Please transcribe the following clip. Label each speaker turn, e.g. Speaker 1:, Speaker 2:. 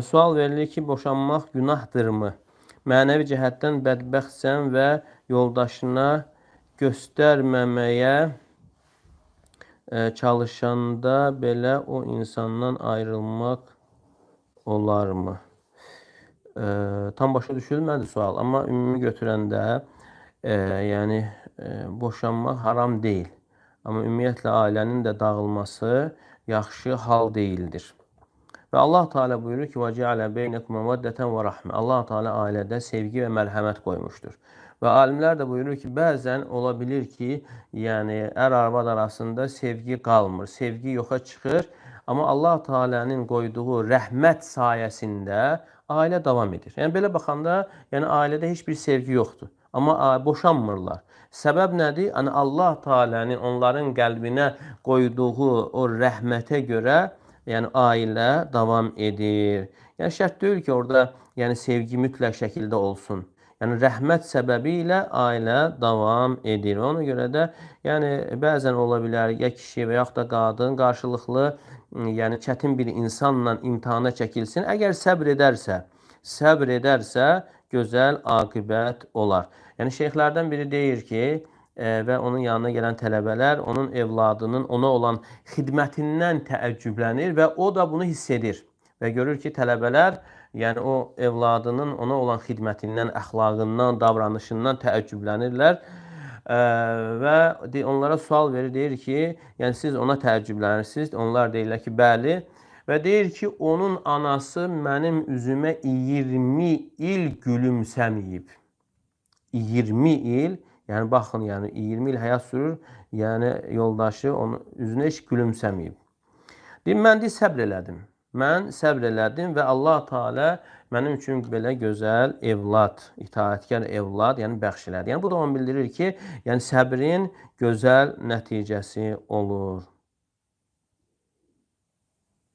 Speaker 1: Sual verilir ki, boşanmaq günahdırmı? Mənəvi cəhətdən bədbəxtsən və yoldaşına göstərməməyə çalışanda belə o insandan ayrılmaq olarmı? Tam başa düşülmədi sual, amma ümumi götürəndə yəni boşanmaq haram deyil. Amma ümumiyyətlə ailənin də dağılması yaxşı hal deyildir. Və Allah Teala buyurur ki, وَجَعَلَ بَيْنَكُمْ مَوَدَّةً وَرَحْمَةً. Allah Teala ailədə sevgi və mərhəmət qoymuşdur. Və alimlər də buyurur ki, bəzən ola bilir ki, yəni ər-arvad arasında sevgi qalmır, sevgi yoxa çıxır. Amma Allah Teala'nın qoyduğu rəhmət sayəsində ailə davam edir. Yəni belə baxanda, yəni ailədə heç bir sevgi yoxdur. Amma boşanmırlar. Səbəb nədir? Yəni Allah Teala'nın onların qəlbinə qoyduğu o rəhmətə görə yəni ailə davam edir. Yəni şərt deyil ki, orada yəni sevgi mütləq şəkildə olsun. Yəni rəhmət səbəbi ilə ailə davam edir. Ona görə də yəni bəzən ola bilər ya kişi və yaxud da qadın qarşılıqlı yəni çətin bir insanla imtahana çəkilsin. Əgər səbr edərsə gözəl aqibət olar. Yəni şeyxlərdən biri deyir ki, və onun yanına gələn tələbələr onun evladının ona olan xidmətindən təəccüblənir və o da bunu hiss edir. Və görür ki, tələbələr yəni o evladının ona olan xidmətindən, əxlaqından, davranışından təəccüblənirlər və onlara sual verir, deyir ki, yəni siz ona təəccüblənirsiniz. Onlar deyirlər ki, bəli. Və deyir ki, onun anası mənim üzümə 20 il gülümsəməyib. 20 il. Yəni baxın, yəni 20 il həyat sürür, yəni yoldaşı onun üzünə heç gülümsəməyib. Deyir, mən səbr elədim. Mən səbr elədim və Allah Teala mənim üçün belə gözəl evlad, itaətkar evlad, yəni bəxş elədi. Yəni bu da onu bildirir ki, yəni səbrin gözəl nəticəsi olur.